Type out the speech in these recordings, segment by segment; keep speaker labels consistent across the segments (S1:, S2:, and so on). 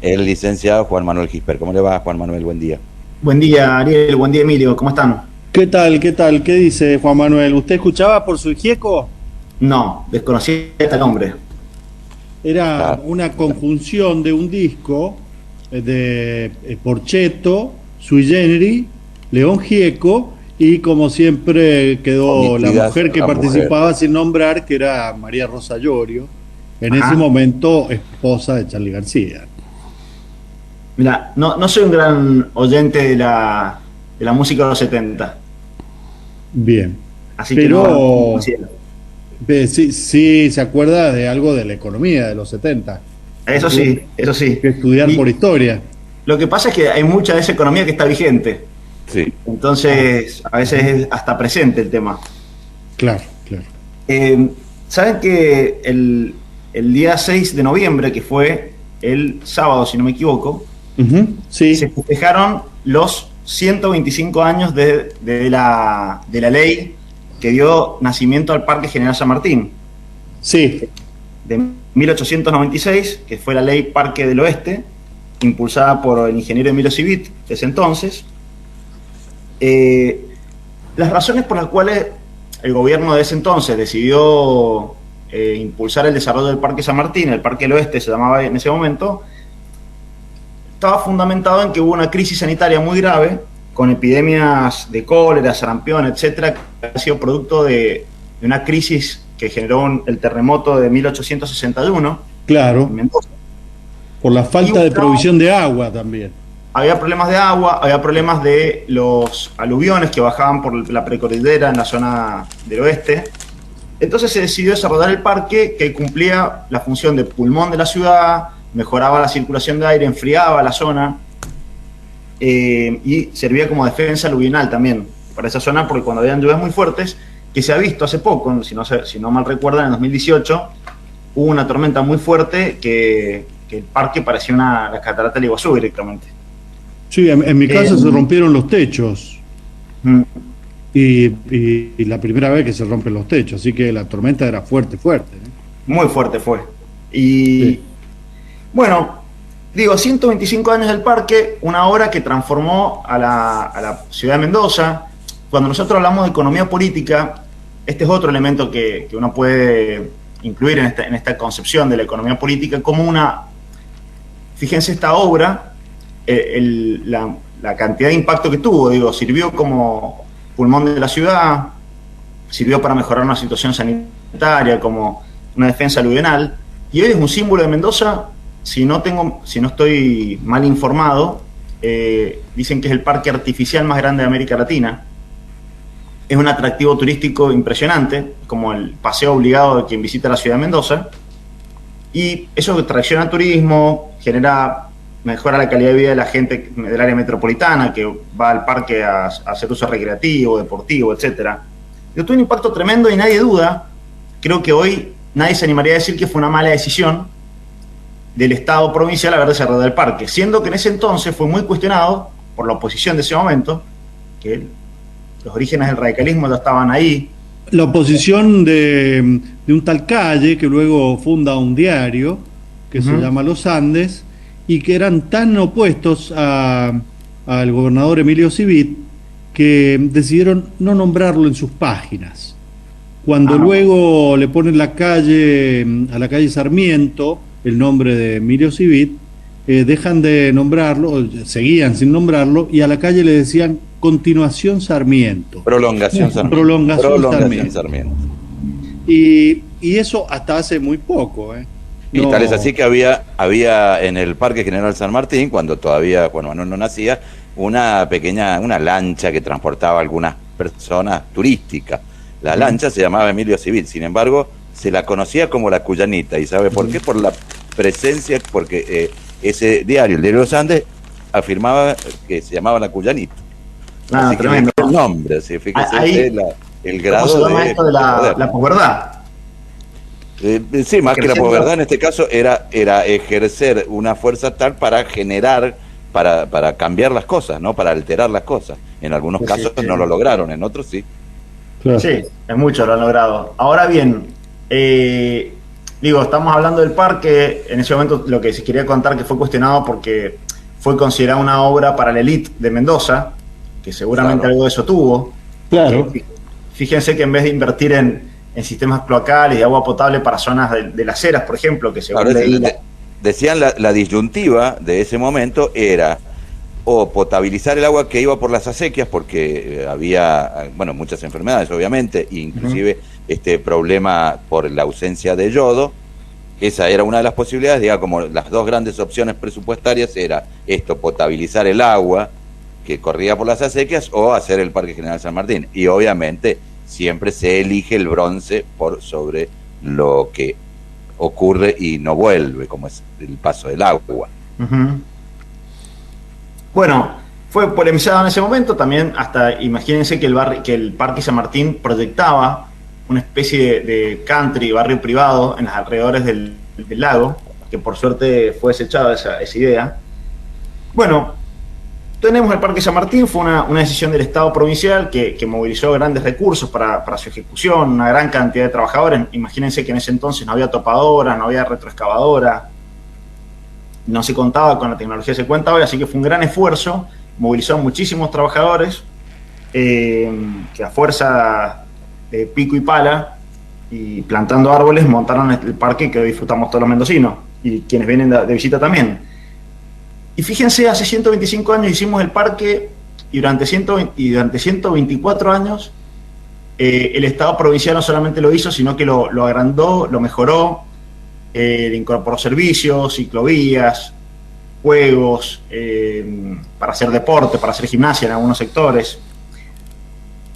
S1: el licenciado Juan Manuel Gisper. ¿Cómo le va, Juan Manuel? Buen día.
S2: Buen día, Ariel. Buen día, Emilio. ¿Cómo están?
S3: ¿Qué tal? ¿Qué tal? ¿Qué dice Juan Manuel? ¿Usted escuchaba por su hijieco?
S2: No, desconocí este nombre.
S3: Era
S1: Claro.
S3: una conjunción de un disco de Porchetto, Sui Generis, León Gieco y como siempre quedó la
S1: Omitidas
S3: mujer que
S1: la mujer.
S3: participaba sin nombrar, que era María Rosa Llorio, en ese
S2: Ajá.
S3: momento esposa de Charly García.
S2: Mira, no soy un gran oyente de la música de los 70,
S3: Bien,
S2: así que no
S3: pero
S2: considero.
S3: sí, sí se acuerda de algo de la economía de los 70.
S2: Eso sí, eso sí.
S3: Que estudiar por
S2: Y
S3: historia.
S2: lo que pasa es que hay mucha de esa economía que está vigente.
S1: Sí.
S2: Entonces, a veces es hasta presente el tema.
S3: Claro, claro.
S2: Eh, ¿Saben que el día 6 de noviembre, que fue el sábado, si no me equivoco, se
S3: Sí,
S2: festejaron los 125 años de la ley que dio nacimiento al Parque General San Martín,
S3: sí,
S2: de 1896, que fue la ley Parque del Oeste, impulsada por el ingeniero Emilio Civit, de ese entonces. Las razones por las cuales el gobierno de ese entonces decidió impulsar el desarrollo del Parque San Martín, el Parque del Oeste se llamaba en ese momento, estaba fundamentado en que hubo una crisis sanitaria muy grave, con epidemias de cólera, sarampión, etcétera, que ha sido producto de una crisis que generó el terremoto de 1861 en
S3: claro.
S2: Mendoza.
S3: Por la
S2: Y
S3: falta de provisión de agua también.
S2: había problemas de agua, había problemas de los aluviones que bajaban por la precordillera en la zona del oeste. Entonces se decidió desarrollar el parque, que cumplía la función de pulmón de la ciudad, mejoraba la circulación de aire, enfriaba la zona, y servía como defensa aluvional también para esa zona, porque cuando habían lluvias muy fuertes, que se ha visto hace poco, si no mal recuerdan, en 2018 hubo una tormenta muy fuerte que el parque parecía la catarata del Iguazú directamente.
S3: Sí, en mi
S2: Eh,
S3: casa se rompieron los techos.
S2: mm,
S3: Y la primera vez que se rompen los techos, así que la tormenta era fuerte, fuerte.
S2: Muy fuerte fue. Y
S3: Sí.
S2: bueno, digo, 125 años del parque, una obra que transformó a la ciudad de Mendoza. Cuando nosotros hablamos de economía política, este es otro elemento que uno puede incluir en esta concepción de la economía política como fíjense esta obra, la cantidad de impacto que tuvo, digo, sirvió como pulmón de la ciudad, sirvió para mejorar una situación sanitaria, como una defensa aluvional, y hoy es un símbolo de Mendoza. Si no estoy mal informado, dicen que es el parque artificial más grande de América Latina. Es un atractivo turístico impresionante, como el paseo obligado de quien visita la ciudad de Mendoza, y eso tracciona turismo, mejora la calidad de vida de la gente del área metropolitana que va al parque a hacer uso recreativo, deportivo, etcétera. Tuvo un impacto tremendo y nadie duda. Creo que hoy nadie se animaría a decir que fue una mala decisión del Estado provincial haber desarrollado el parque, siendo que en ese entonces fue muy cuestionado por la oposición de ese momento, que los orígenes del radicalismo ya estaban ahí.
S3: La oposición de un tal Calle, que luego funda un diario que se
S2: Uh-huh.
S3: llama Los Andes, y que eran tan opuestos al gobernador Emilio Civit que decidieron no nombrarlo en sus páginas. Cuando
S2: No.
S3: luego le ponen a la calle Sarmiento, el nombre de Emilio Civit, dejan de nombrarlo, seguían sin nombrarlo, y a la calle le decían Continuación Sarmiento.
S1: Prolongación Sarmiento.
S3: Prolongación
S1: Prolongación
S3: Sarmiento.
S1: Sarmiento.
S3: Y eso hasta hace muy poco.
S1: Y tal es así
S3: No,
S1: que había en el Parque General San Martín, cuando todavía Juan Manuel no nacía, una lancha que transportaba a algunas personas turísticas. La lancha se llamaba Emilio Civil, sin embargo, se la conocía como la Cuyanita. ¿Y sabe por qué? Por la presencia, porque ese diario, el diario de los Andes, afirmaba que se llamaba la Cuyanita. Así que le
S2: Tremendo.
S1: dio el nombre, así, fíjese
S2: Ahí,
S1: usted el
S2: ¿cómo se
S1: grado
S2: llama esto de
S1: poder.
S2: la posverdad?
S1: Sí, más que la
S2: Creciendo.
S1: posverdad en este caso era ejercer una fuerza tal para generar, para cambiar las cosas, ¿no? Para alterar las cosas. En algunos
S2: Sí,
S1: casos
S2: sí.
S1: no lo lograron, en otros sí.
S3: claro.
S2: Sí, es mucho lo han logrado. Ahora bien, Digo, estamos hablando del parque, en ese momento lo que se quería contar que fue cuestionado porque fue considerada una obra para la élite de Mendoza, que seguramente
S1: Claro.
S2: algo de eso tuvo.
S3: Claro.
S2: Fíjense que en vez de invertir en sistemas cloacales y agua potable para zonas de las Heras, por ejemplo, que según
S1: Ahora,
S2: leí...
S1: decían la disyuntiva de ese momento era o potabilizar el agua que iba por las acequias, porque había, bueno, muchas enfermedades, obviamente, inclusive este problema por la ausencia de yodo. Esa era una de las posibilidades, digamos, como las dos grandes opciones presupuestarias era esto, potabilizar el agua que corría por las acequias o hacer el Parque General San Martín. Y obviamente siempre se elige el bronce por sobre lo que ocurre y no vuelve, como es el paso del agua.
S2: Uh-huh. Bueno, fue polemizado en ese momento también, hasta imagínense que el Parque San Martín proyectaba una especie de country, barrio privado en los alrededores del lago, que por suerte fue desechada esa idea. Bueno, tenemos el Parque San Martín, fue una decisión del Estado provincial que movilizó grandes recursos para su ejecución, una gran cantidad de trabajadores. Imagínense que en ese entonces no había topadora, no había retroexcavadora, no se contaba con la tecnología que se cuenta hoy, así que fue un gran esfuerzo, movilizó muchísimos trabajadores que a fuerza de pico y pala y plantando árboles montaron el parque que hoy disfrutamos todos los mendocinos y quienes vienen de visita también. Y fíjense, hace 125 años hicimos el parque y durante 124 años el Estado provincial no solamente lo hizo, sino que lo agrandó, lo mejoró, le incorporó servicios, ciclovías, juegos, para hacer deporte, para hacer gimnasia en algunos sectores.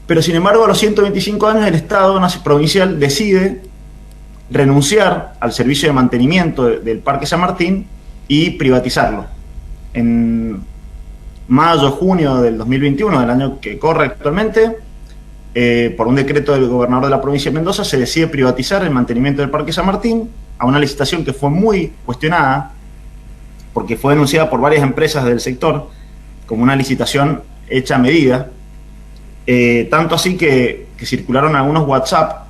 S2: Pero sin embargo, a los 125 años el Estado provincial decide renunciar al servicio de mantenimiento del Parque San Martín y privatizarlo. En mayo, junio del 2021, del año que corre actualmente, por un decreto del gobernador de la provincia de Mendoza, se decide privatizar el mantenimiento del Parque San Martín a una licitación que fue muy cuestionada, porque fue denunciada por varias empresas del sector como una licitación hecha a medida. Tanto así que circularon algunos WhatsApp,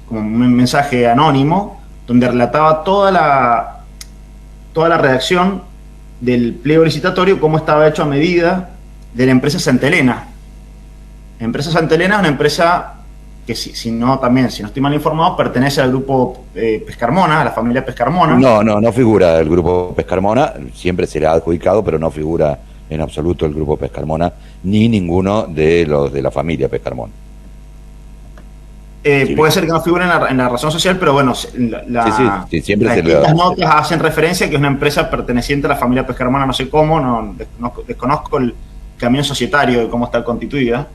S2: como un mensaje anónimo, donde relataba toda la redacción del pliego licitatorio, cómo estaba hecho a medida de la empresa Santa Elena. La empresa Santa Elena es una empresa que, si no estoy mal informado, pertenece al grupo Pescarmona, a la familia Pescarmona.
S1: No figura el grupo Pescarmona, siempre se le ha adjudicado, pero no figura en absoluto el grupo Pescarmona, ni ninguno de los de la familia Pescarmona.
S2: Sí, puede ser que no figure en la razón social, pero bueno, siempre las notas hacen referencia a que es una empresa perteneciente a la familia Pescarmona, no sé cómo, desconozco el camino societario de cómo está constituida,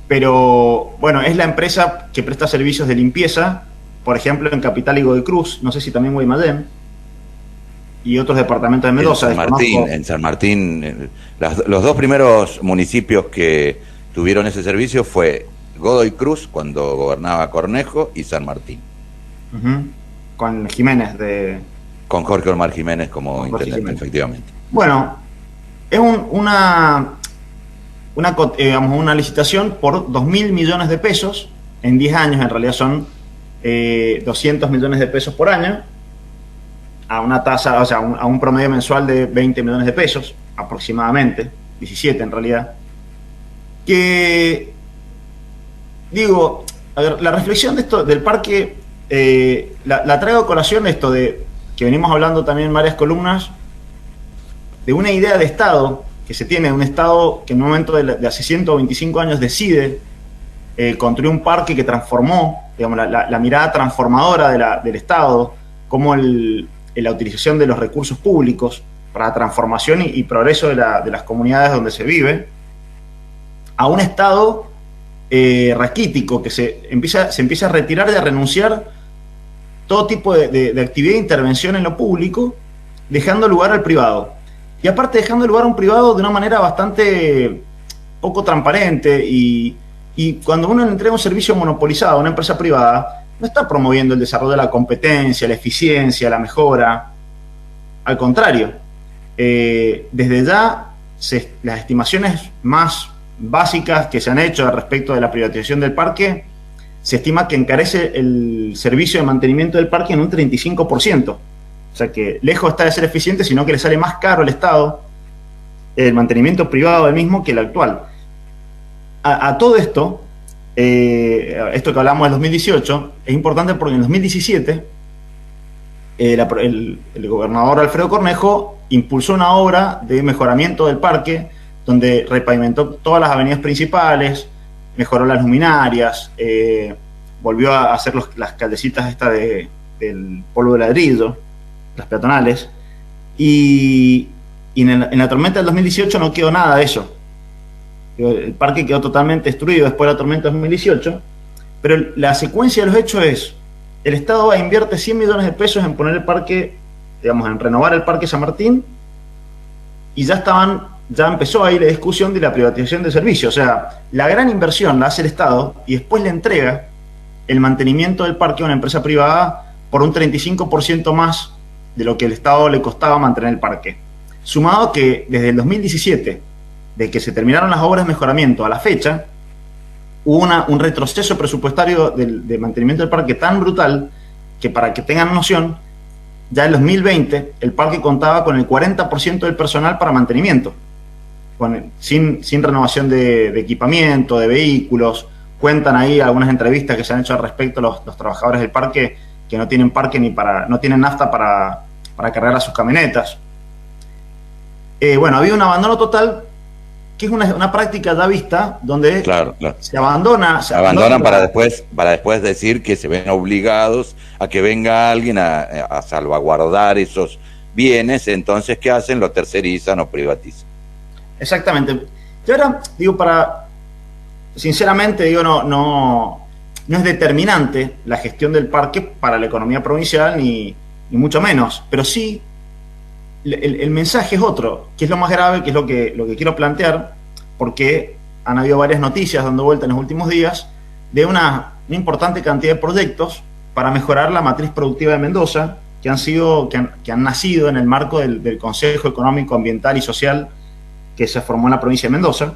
S2: pero bueno, es la empresa que presta servicios de limpieza, por ejemplo, en Capital y Godoy Cruz, no sé si también Guaymallén, y otros departamentos de Mendoza.
S1: En San Martín, los dos primeros municipios que tuvieron ese servicio fue Godoy Cruz, cuando gobernaba Cornejo, y San Martín.
S2: Uh-huh. Con Jiménez
S1: con Jorge Omar Jiménez como intendente, efectivamente.
S2: Bueno, es una licitación por 2.000 millones de pesos, en 10 años en realidad son 200 millones de pesos por año, a una tasa, o sea, a un promedio mensual de 20 millones de pesos, aproximadamente, 17 en realidad. Que, digo, a ver, la reflexión de esto, del parque, la traigo a colación de esto, de que venimos hablando también en varias columnas, de una idea de Estado, que se tiene, de un Estado que en un momento de hace 125 años decide construir un parque que transformó, digamos, la mirada transformadora del Estado, como la utilización de los recursos públicos para la transformación y progreso de las comunidades donde se vive, a un Estado raquítico que se empieza a retirar y a renunciar todo tipo de actividad e intervención en lo público, dejando lugar al privado. Y aparte dejando lugar a un privado de una manera bastante poco transparente y cuando uno le entrega un servicio monopolizado a una empresa privada, no está promoviendo el desarrollo de la competencia, la eficiencia, la mejora. Al contrario, desde ya las estimaciones más básicas que se han hecho respecto de la privatización del parque se estima que encarece el servicio de mantenimiento del parque en un 35%. O sea que lejos está de ser eficiente, sino que le sale más caro al Estado el mantenimiento privado del mismo que el actual. A todo esto, esto que hablamos del 2018, es importante porque en 2017 el gobernador Alfredo Cornejo impulsó una obra de mejoramiento del parque donde repavimentó todas las avenidas principales, mejoró las luminarias, volvió a hacer las caldecitas estas del polvo de ladrillo, las peatonales, y en la tormenta del 2018 no quedó nada de eso. El parque quedó totalmente destruido después de la tormenta del 2018, pero la secuencia de los hechos es: el Estado invierte 100 millones de pesos en poner el parque, digamos, en renovar el Parque San Martín, y ya empezó ahí la discusión de la privatización del servicio. O sea, la gran inversión la hace el Estado y después le entrega el mantenimiento del parque a una empresa privada por un 35% más de lo que el Estado le costaba mantener el parque. Sumado que desde el 2017, de que se terminaron las obras de mejoramiento a la fecha, hubo un retroceso presupuestario de mantenimiento del parque tan brutal que, para que tengan noción, ya en 2020 el parque contaba con el 40% del personal para mantenimiento, sin renovación de equipamiento, de vehículos. Cuentan ahí algunas entrevistas que se han hecho al respecto los trabajadores del parque, que no tienen parque no tienen nafta para cargar a sus camionetas. Bueno, había un abandono total, que es una práctica ya vista, donde
S1: claro.
S2: se abandonan
S1: para después decir que se ven obligados a que venga alguien a salvaguardar esos bienes. Entonces, ¿qué hacen? Lo tercerizan o privatizan.
S2: Exactamente. Yo ahora digo, sinceramente digo, no es determinante la gestión del parque para la economía provincial, ni mucho menos, pero sí el mensaje es otro, que es lo más grave, que es lo que quiero plantear, porque han habido varias noticias dando vuelta en los últimos días de una importante cantidad de proyectos para mejorar la matriz productiva de Mendoza, que han nacido en el marco del Consejo Económico, Ambiental y Social que se formó en la provincia de Mendoza,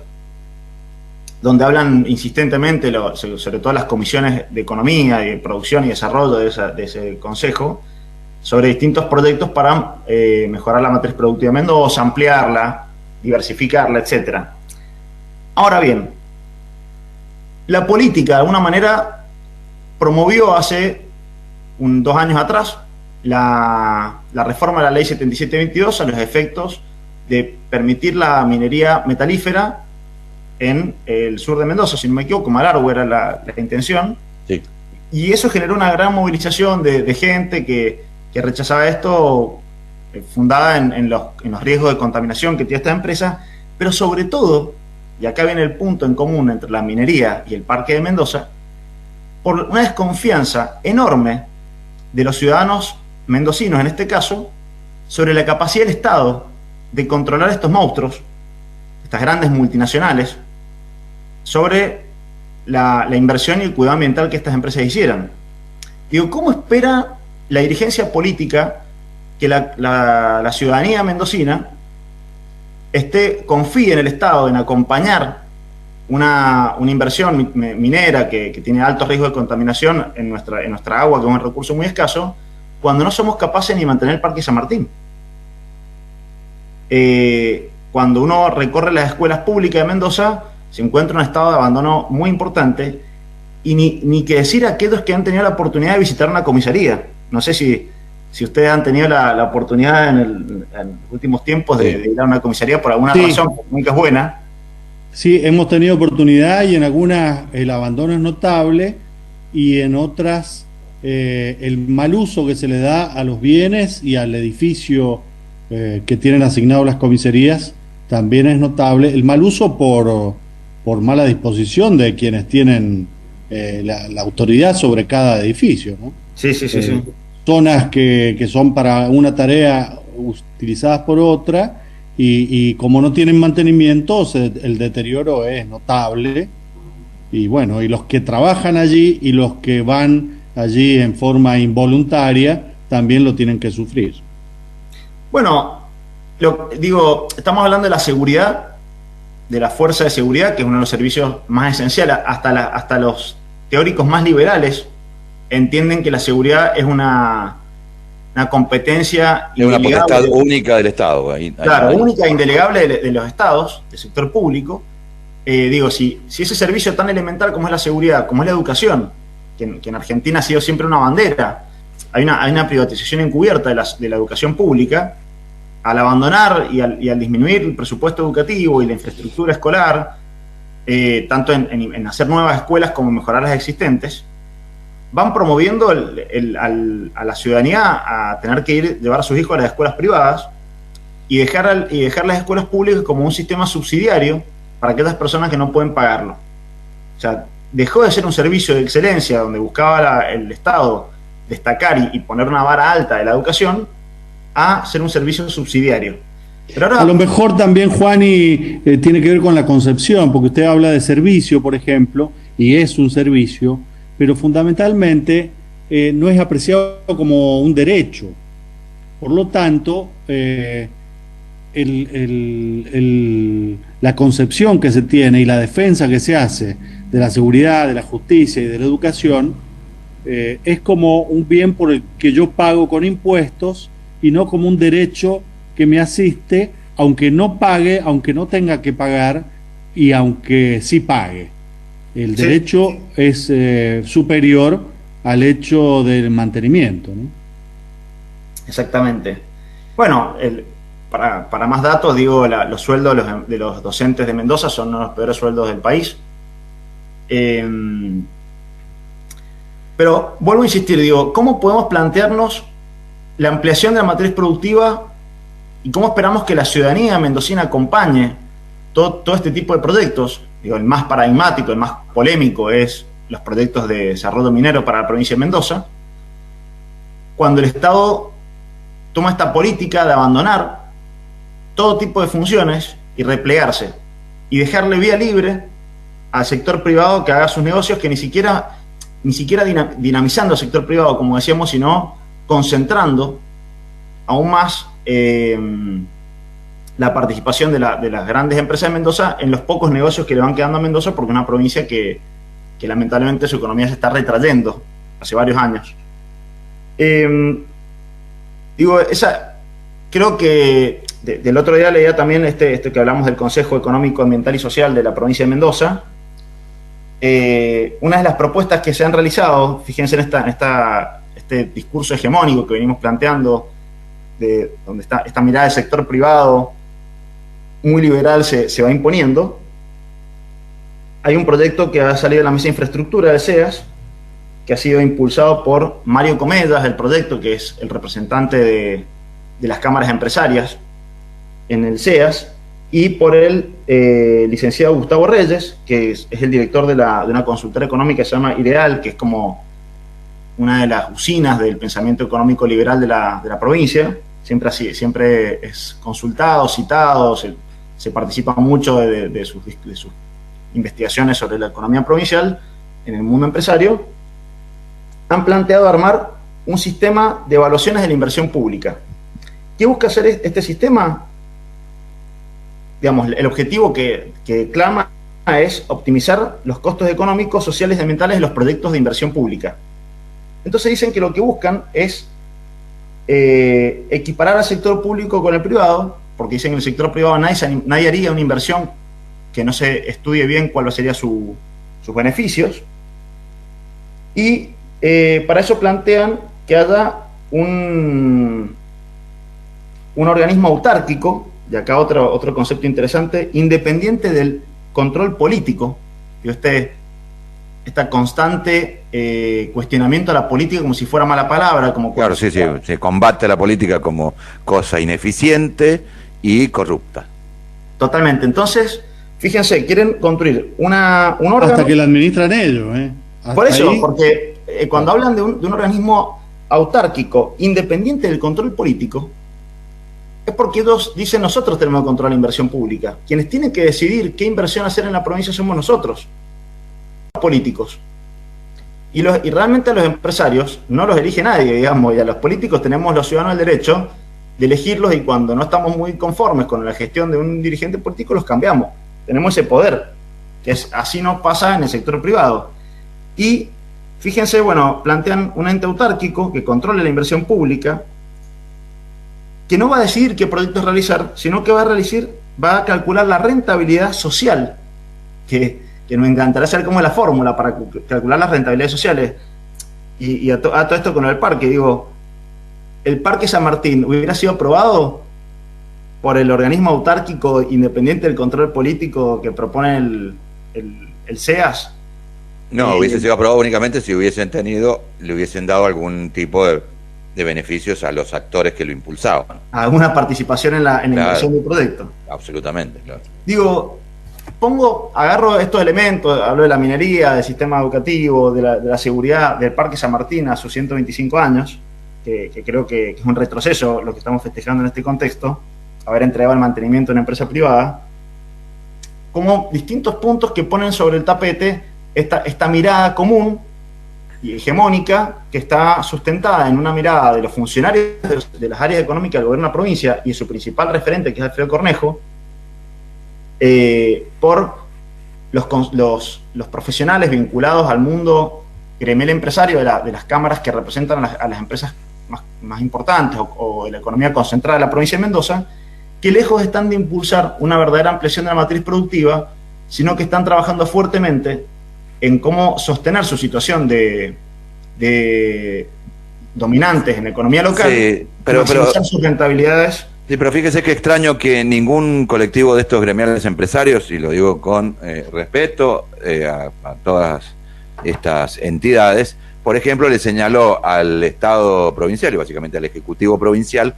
S2: donde hablan insistentemente, sobre todo las comisiones de economía, de producción y desarrollo de ese consejo, sobre distintos proyectos para mejorar la matriz productiva de Mendoza, ampliarla, diversificarla, etc. Ahora bien, la política de alguna manera promovió hace 2 años atrás la reforma de la ley 7722 a los efectos de permitir la minería metalífera en el sur de Mendoza, si no me equivoco, Malargüe era la intención.
S1: Sí.
S2: Y eso generó una gran movilización de gente que rechazaba esto, fundada en los riesgos de contaminación que tiene esta empresa, pero sobre todo, y acá viene el punto en común entre la minería y el Parque de Mendoza, por una desconfianza enorme de los ciudadanos mendocinos, en este caso, sobre la capacidad del Estado de controlar estos monstruos, estas grandes multinacionales, sobre la inversión y el cuidado ambiental que estas empresas hicieran. Digo, ¿cómo espera la dirigencia política que la ciudadanía mendocina confíe en el Estado, en acompañar una inversión minera que tiene altos riesgos de contaminación en nuestra agua, que es un recurso muy escaso, cuando no somos capaces ni mantener el Parque San Martín? Cuando uno recorre las escuelas públicas de Mendoza, se encuentra un estado de abandono muy importante, y ni que decir a aquellos que han tenido la oportunidad de visitar una comisaría. No sé si ustedes han tenido la oportunidad en los últimos tiempos de ir a una comisaría por alguna razón, porque nunca es buena.
S3: Sí, hemos tenido oportunidad, y en algunas el abandono es notable, y en otras el mal uso que se le da a los bienes y al edificio que tienen asignado las comisarías también es notable. El mal uso por mala disposición de quienes tienen la autoridad sobre cada edificio, ¿no?
S2: Sí.
S3: Zonas que son para una tarea utilizadas por otra, y como no tienen mantenimiento, el deterioro es notable. Y bueno, y los que trabajan allí y los que van allí en forma involuntaria también lo tienen que sufrir.
S2: Bueno, estamos hablando de la seguridad, de la fuerza de seguridad, que es uno de los servicios más esenciales. Hasta teóricos más liberales entienden que la seguridad es una competencia
S1: Es una potestad
S2: indelegable,
S1: única del Estado.
S2: claro, única e indelegable de los estados, del sector público. Si ese servicio tan elemental como es la seguridad, como es la educación, que en Argentina ha sido siempre una bandera, hay una privatización encubierta de la educación pública, al abandonar y al disminuir el presupuesto educativo y la infraestructura escolar, tanto en hacer nuevas escuelas como mejorar las existentes, van promoviendo a la ciudadanía a tener que llevar a sus hijos a las escuelas privadas y dejar las escuelas públicas como un sistema subsidiario para aquellas personas que no pueden pagarlo. O sea, dejó de ser un servicio de excelencia donde buscaba el Estado destacar y poner una vara alta de la educación a ser un servicio subsidiario. Pero ahora,
S3: a lo mejor también, Juani, tiene que ver con la concepción, porque usted habla de servicio, por ejemplo, y es un servicio, pero fundamentalmente no es apreciado como un derecho. Por lo tanto, la concepción que se tiene y la defensa que se hace de la seguridad, de la justicia y de la educación es como un bien por el que yo pago con impuestos y no como un derecho que me asiste, aunque no pague, aunque no tenga que pagar y aunque sí pague. El derecho es superior al hecho del mantenimiento, ¿no?
S2: Exactamente. Bueno, para más datos, digo, los sueldos de los docentes de Mendoza son uno de los peores sueldos del país. Pero vuelvo a insistir, digo, ¿cómo podemos plantearnos la ampliación de la matriz productiva y cómo esperamos que la ciudadanía mendocina acompañe todo este tipo de proyectos? Digo, el más paradigmático, el más polémico es los proyectos de desarrollo minero para la provincia de Mendoza, cuando el Estado toma esta política de abandonar todo tipo de funciones y replegarse y dejarle vía libre al sector privado que haga sus negocios, que ni siquiera dinamizando el sector privado, como decíamos, sino concentrando aún más la participación de las grandes empresas de Mendoza en los pocos negocios que le van quedando a Mendoza, porque es una provincia que lamentablemente su economía se está retrayendo hace varios años. Creo que del otro día leía también este que hablamos del Consejo Económico, Ambiental y Social de la provincia de Mendoza. Una de las propuestas que se han realizado, fíjense en este discurso hegemónico que venimos planteando, de donde está esta mirada del sector privado muy liberal se va imponiendo. Hay un proyecto que ha salido de la mesa de infraestructura de SEAS, que ha sido impulsado por Mario Comedas, del proyecto, que es el representante de las cámaras empresarias en el SEAS, y por el licenciado Gustavo Reyes, que es el director de una consultora económica que se llama Ideal, que es como una de las usinas del pensamiento económico liberal de la provincia. Siempre es consultado, citado, se participa mucho de sus investigaciones sobre la economía provincial en el mundo empresario. Han planteado armar un sistema de evaluaciones de la inversión pública. ¿Qué busca hacer este sistema? Digamos, el objetivo que clama es optimizar los costos económicos, sociales y ambientales de los proyectos de inversión pública. Entonces dicen que lo que buscan es equiparar al sector público con el privado, porque dicen que en el sector privado nadie haría una inversión que no se estudie bien cuáles serían sus beneficios. Y para eso plantean que haya un organismo autárquico, y acá otro concepto interesante, independiente del control político. Esta constante cuestionamiento a la política como si fuera mala palabra.
S1: Claro, sí, se combate la política como cosa ineficiente y corrupta.
S2: Totalmente. Entonces, fíjense, quieren construir un órgano...
S3: Hasta que la administran ellos,
S2: Por eso, porque cuando hablan de un organismo autárquico, independiente del control político, es porque ellos dicen: nosotros tenemos que controlar la inversión pública. Quienes tienen que decidir qué inversión hacer en la provincia somos nosotros, los políticos. Y realmente a los empresarios no los elige nadie, digamos, y a los políticos tenemos los ciudadanos el derecho de elegirlos, y cuando no estamos muy conformes con la gestión de un dirigente político, los cambiamos. Tenemos ese poder, que así no pasa en el sector privado. Y fíjense, bueno, plantean un ente autárquico que controle la inversión pública, que no va a decidir qué proyectos realizar, sino que va a calcular la rentabilidad social, que nos encantará saber cómo es la fórmula para calcular las rentabilidades sociales. Y a todo esto con el parque, digo, ¿el Parque San Martín hubiera sido aprobado por el organismo autárquico independiente del control político que propone el CEAS?
S1: No, hubiese sido aprobado únicamente si le hubiesen dado algún tipo de beneficios a los actores que lo impulsaban.
S2: Alguna participación en la inversión del proyecto.
S1: Absolutamente, claro.
S2: Digo, agarro estos elementos, hablo de la minería, del sistema educativo, de la seguridad del Parque San Martín a sus 125 años, que creo que es un retroceso lo que estamos festejando en este contexto, haber entregado el mantenimiento a una empresa privada, como distintos puntos que ponen sobre el tapete esta mirada común y hegemónica que está sustentada en una mirada de los funcionarios de las áreas económicas del gobierno de la provincia y su principal referente, que es Alfredo Cornejo, por los profesionales vinculados al mundo gremial empresario de las cámaras que representan a las empresas más importantes o de la economía concentrada de la provincia de Mendoza, que lejos están de impulsar una verdadera ampliación de la matriz productiva, sino que están trabajando fuertemente en cómo sostener su situación de dominantes en la economía local,
S1: sí, pero
S2: sus rentabilidades.
S1: Sí, pero fíjese que extraño que ningún colectivo de estos gremiales empresarios, y lo digo con respeto a todas estas entidades, por ejemplo, le señaló al Estado provincial y básicamente al Ejecutivo provincial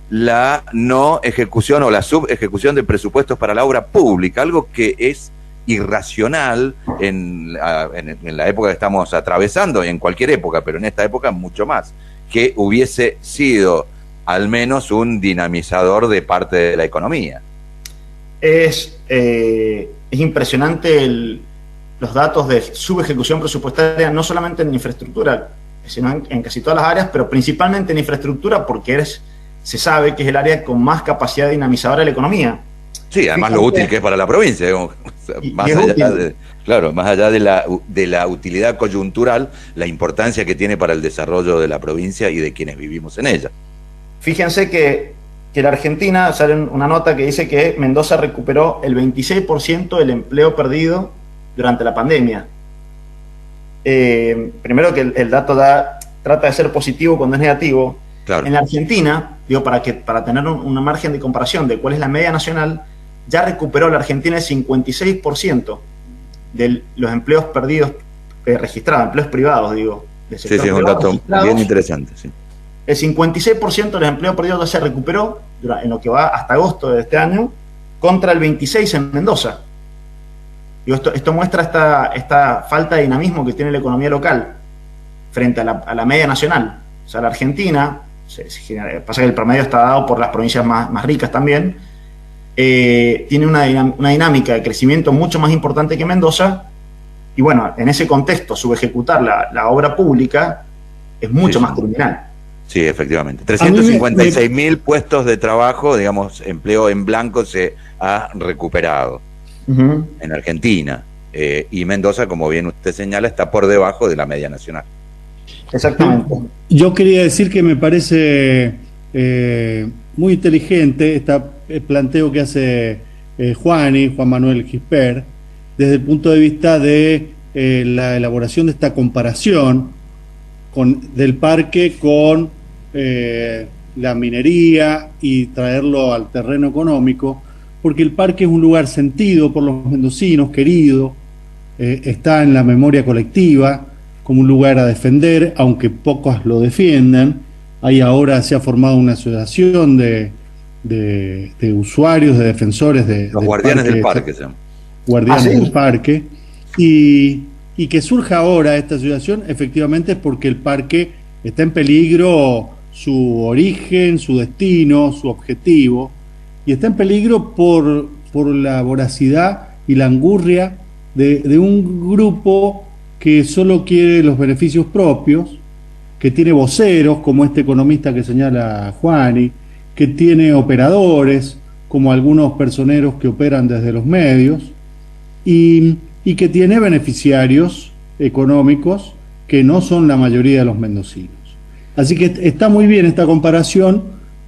S1: la no ejecución o la subejecución de presupuestos para la obra pública, algo que es irracional en la época que estamos atravesando, en cualquier época, pero en esta época mucho más, que hubiese sido al menos un dinamizador de parte de la economía.
S2: Es impresionante los datos de subejecución presupuestaria, no solamente en infraestructura, sino en casi todas las áreas, pero principalmente en infraestructura, porque se sabe que es el área con más capacidad dinamizadora de la economía.
S1: Sí, además lo útil que es para la provincia, más allá de la utilidad coyuntural, la importancia que tiene para el desarrollo de la provincia y de quienes vivimos en ella.
S2: Fíjense que la Argentina, sale una nota que dice que Mendoza recuperó el 26% del empleo perdido durante la pandemia. Primero que el dato trata de ser positivo cuando es negativo. Claro. En la Argentina, para tener una margen de comparación de cuál es la media nacional, ya recuperó la Argentina el 56% de los empleos perdidos registrados, empleos privados, del sector
S1: sí, es un dato bien interesante, sí.
S2: El 56% de los empleos perdidos ya se recuperó en lo que va hasta agosto de este año, contra el 26% en Mendoza. Esto muestra esta falta de dinamismo que tiene la economía local frente a la media nacional. O sea, la Argentina, pasa que el promedio está dado por las provincias más ricas también, tiene una dinámica de crecimiento mucho más importante que Mendoza, y bueno, en ese contexto, subejecutar la obra pública es mucho más criminal.
S1: Sí, efectivamente. 356.000 puestos de trabajo, digamos, empleo en blanco se ha recuperado en Argentina. Y Mendoza, como bien usted señala, está por debajo de la media nacional.
S2: Exactamente.
S3: Yo quería decir que me parece muy inteligente el planteo que hace Juan Manuel Gispert, desde el punto de vista de la elaboración de esta comparación del parque con la minería y traerlo al terreno económico, porque el parque es un lugar sentido por los mendocinos, querido, está en la memoria colectiva como un lugar a defender, aunque pocos lo defiendan. Ahí ahora se ha formado una asociación de usuarios, de defensores
S1: los guardianes del parque,
S3: guardianes del parque, y que surja ahora esta asociación efectivamente es porque el parque está en peligro su origen, su destino, su objetivo, y está en peligro por la voracidad y la angurria de un grupo que solo quiere los beneficios propios, que tiene voceros como este economista que señala Juani, que tiene operadores como algunos personeros que operan desde los medios, y que tiene beneficiarios económicos que no son la mayoría de los mendocinos. Así que está muy bien esta comparación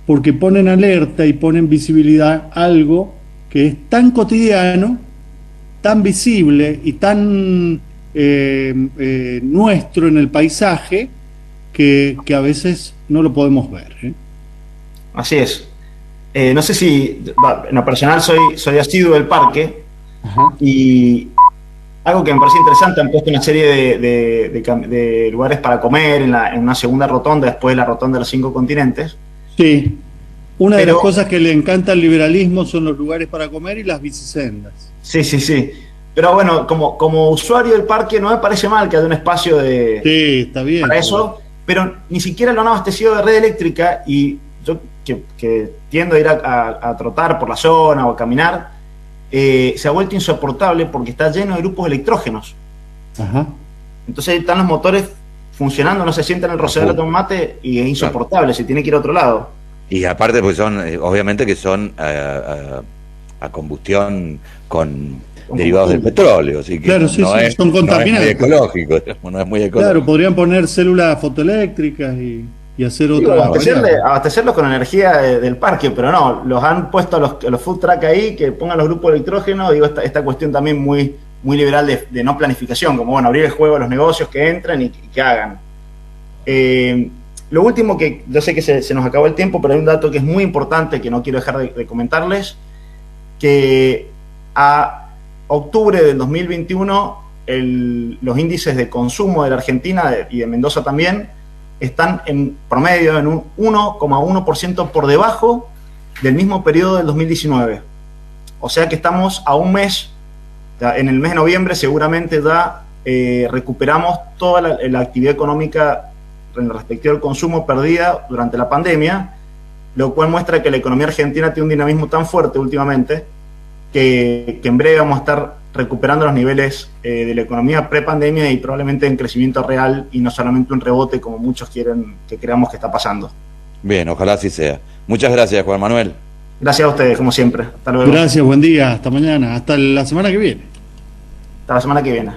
S3: porque pone en alerta y pone en visibilidad algo que es tan cotidiano, tan visible y tan nuestro en el paisaje que a veces no lo podemos ver, ¿eh?
S2: Así es. No sé si, en lo personal soy asiduo del parque.
S3: Ajá.
S2: Y algo que me parece interesante, han puesto una serie de lugares para comer en una segunda rotonda, después de la rotonda de los 5 continentes.
S3: Sí, una de las cosas que le encanta al liberalismo son los lugares para comer y las bicisendas.
S2: Sí, sí, sí. Pero bueno, como usuario del parque no me parece mal que haya un espacio
S3: Sí, está bien,
S2: para eso, pero ni siquiera lo han abastecido de red eléctrica y yo que tiendo a ir a trotar por la zona o a caminar, se ha vuelto insoportable porque está lleno de grupos electrógenos.
S3: Ajá.
S2: Entonces están los motores funcionando, no se sientan en el rocedor de tomate y es insoportable, se tiene que ir a otro lado.
S1: Y aparte, pues son, obviamente que son a combustión con derivados del petróleo, así que
S3: claro, sí,
S1: no,
S3: sí,
S1: es,
S3: son contaminantes.
S1: no es muy ecológico, no es muy ecológico.
S3: Claro, podrían poner células fotoeléctricas y hacer otra.
S2: Abastecerlos con energía del parque, pero no, los han puesto a los food truck ahí, que pongan los grupos electrógenos. Digo, esta cuestión también muy liberal de no planificación, como bueno, abrir el juego a los negocios que entren y que hagan. Lo último, que yo sé que se nos acabó el tiempo, pero hay un dato que es muy importante que no quiero dejar de comentarles, que a octubre del 2021 los índices de consumo de la Argentina y de Mendoza también están en promedio en un 1,1% por debajo del mismo periodo del 2019. O sea que estamos a un mes, en el mes de noviembre seguramente ya recuperamos toda la actividad económica en respecto al consumo perdida durante la pandemia, lo cual muestra que la economía argentina tiene un dinamismo tan fuerte últimamente que en breve vamos a estar recuperando los niveles de la economía pre-pandemia y probablemente en crecimiento real y no solamente un rebote como muchos quieren que creamos que está pasando.
S1: Bien, ojalá así sea. Muchas gracias, Juan Manuel.
S2: Gracias a ustedes, como siempre. Hasta luego.
S3: Gracias, buen día, hasta mañana, hasta la semana que viene.
S2: Hasta la semana que viene.